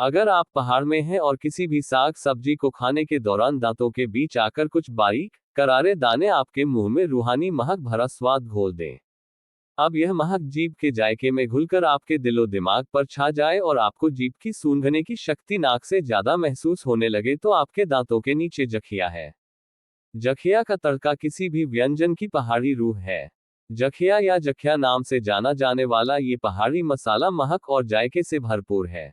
अगर आप पहाड़ में हैं और किसी भी साग सब्जी को खाने के दौरान दांतों के बीच आकर कुछ बारीक करारे दाने आपके मुंह में रूहानी महक भरा स्वाद घोल दें। अब यह महक जीभ के जायके में घुलकर आपके दिलो दिमाग पर छा जाए और आपको जीभ की सूंघने की शक्ति नाक से ज्यादा महसूस होने लगे तो आपके दांतों के नीचे जखिया है। जखिया का तड़का किसी भी व्यंजन की पहाड़ी रूह है। जखिया या जखिया नाम से जाना जाने वाला ये पहाड़ी मसाला महक और जायके से भरपूर है।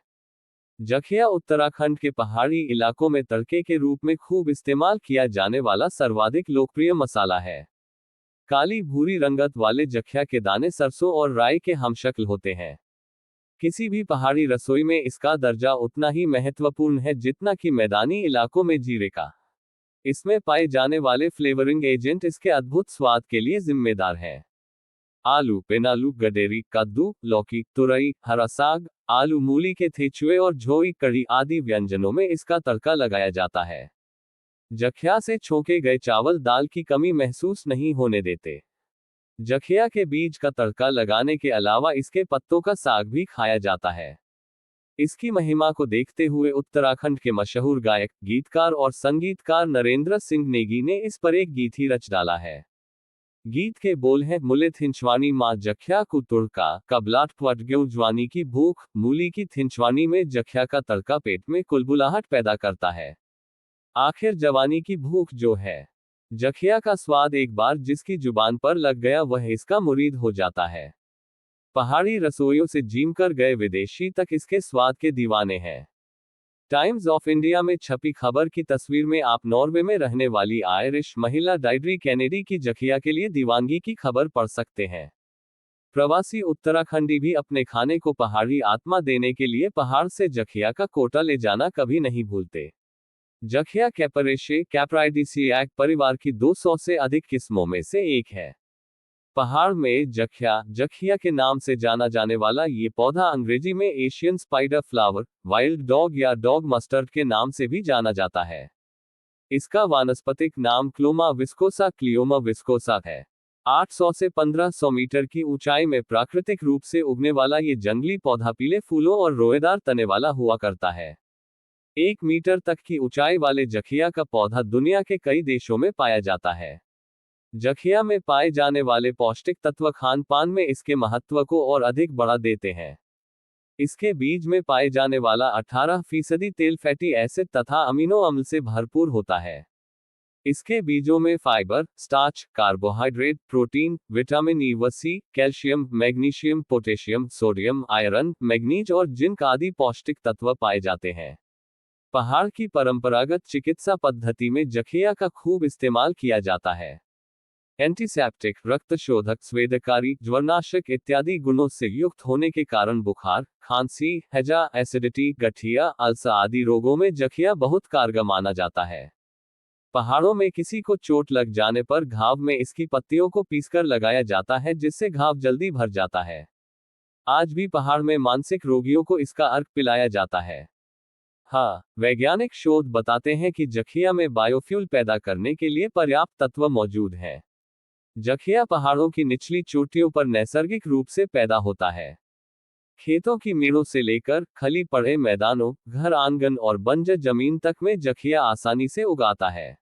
जखिया उत्तराखंड के पहाड़ी इलाकों में तड़के के रूप में खूब इस्तेमाल किया जाने वाला सर्वाधिक लोकप्रिय मसाला है। काली भूरी रंगत वाले जखिया के दाने सरसों और राई के हमशक्ल होते हैं। किसी भी पहाड़ी रसोई में इसका दर्जा उतना ही महत्वपूर्ण है जितना कि मैदानी इलाकों में जीरे का। इसमें पाए जाने वाले फ्लेवरिंग एजेंट इसके अद्भुत स्वाद के लिए जिम्मेदार हैं। आलू, पेनालू, गडेरी, कद्दू, लौकी, तुरई, हरा साग, आलू मूली के थेचुए और झोई कढ़ी आदि व्यंजनों में इसका तड़का लगाया जाता है। जखिया से छोंके गए चावल दाल की कमी महसूस नहीं होने देते। जखिया के बीज का तड़का लगाने के अलावा इसके पत्तों का साग भी खाया जाता है। इसकी महिमा को देखते हुए उत्तराखंड के मशहूर गायक, गीतकार और संगीतकार नरेंद्र सिंह नेगी ने इस पर एक गीत ही रच डाला है। गीत के बोल हैं, मुले थिंचवानी माँ जखिया को तुड़का, कबलाट पट ग्यों जवानी की भूख, मूली की थिंचवानी में जखिया का तड़का पेट में कुलबुलाहट पैदा करता है। आखिर जवानी की भूख जो है। जखिया का स्वाद एक बार जिसकी जुबान पर लग गया वह इसका मुरीद हो जाता है। पहाड़ी रसोइयों से जीमकर गए विदेशी तक इसके स्वाद के दीवाने हैं। टाइम्स ऑफ इंडिया में छपी खबर की तस्वीर में आप नॉर्वे में रहने वाली आयरिश महिला डाइड्री कैनेडी की जखिया के लिए दीवानगी की खबर पढ़ सकते हैं। प्रवासी उत्तराखंडी भी अपने खाने को पहाड़ी आत्मा देने के लिए पहाड़ से जखिया का कोटा ले जाना कभी नहीं भूलते। जखिया कैपरेशे कैप्राइडिसियाक परिवार की 200 से अधिक किस्मों में से एक है। पहाड़ में जखिया के नाम से जाना जाने वाला ये पौधा अंग्रेजी में Asian spider flower, wild dog या डॉग मस्टर्ड के नाम से भी जाना जाता है। इसका वानस्पतिक नाम क्लियोमा विस्कोसा है। 800 से 1500 मीटर की ऊंचाई में प्राकृतिक रूप से उगने वाला ये जंगली पौधा पीले फूलों और रोएदार तने वाला हुआ करता है। 1 मीटर तक की ऊंचाई वाले जखिया का पौधा दुनिया के कई देशों में पाया जाता है। जखिया में पाए जाने वाले पौष्टिक तत्व खान पान में इसके महत्व को और अधिक बढ़ा देते हैं। इसके बीज में पाए जाने वाला 18% तेल फैटी एसिड तथा अमीनो अम्ल से भरपूर होता है। इसके बीजों में fibre, starch, carbohydrate, protein, vitamin E व C, calcium, magnesium, potassium, sodium, iron, manganese और जिंक आदि पौष्टिक तत्व पाए जाते हैं। पहाड़ की परंपरागत चिकित्सा पद्धति में जखिया का खूब इस्तेमाल किया जाता है। एंटीसेप्टिक, रक्तशोधक, स्वेदकारी, ज्वरनाशक इत्यादि गुणों से युक्त होने के कारण बुखार, खांसी, हैजा, एसिडिटी, गठिया, अल्सर आदि रोगों में जखिया बहुत कारगर माना जाता है। पहाड़ों में किसी को चोट लग जाने पर घाव में इसकी पत्तियों को पीसकर लगाया जाता है जिससे घाव जल्दी भर जाता है। आज भी पहाड़ में मानसिक रोगियों को इसका अर्क पिलाया जाता है। हाँ, वैज्ञानिक शोध बताते हैं कि जखिया में बायोफ्यूल पैदा करने के लिए पर्याप्त तत्व मौजूद हैं। जखिया पहाड़ों की निचली चोटियों पर नैसर्गिक रूप से पैदा होता है। खेतों की मेड़ों से लेकर खली पड़े मैदानों, घर आंगन और बंजर जमीन तक में जखिया आसानी से उगाता है।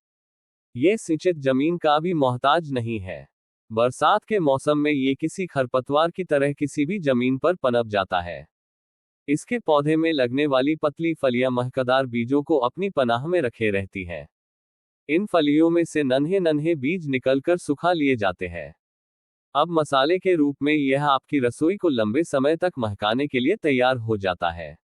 ये सिंचित जमीन का भी मोहताज नहीं है। बरसात के मौसम में ये किसी खरपतवार की तरह किसी भी जमीन पर पनप जाता है। इसके पौधे में लगने वाली पतली फलियां महकदार बीजों को अपनी पनाह में रखे रहती हैं। इन फलियों में से नन्हे नन्हे बीज निकलकर सुखा लिए जाते हैं। अब मसाले के रूप में यह आपकी रसोई को लंबे समय तक महकाने के लिए तैयार हो जाता है।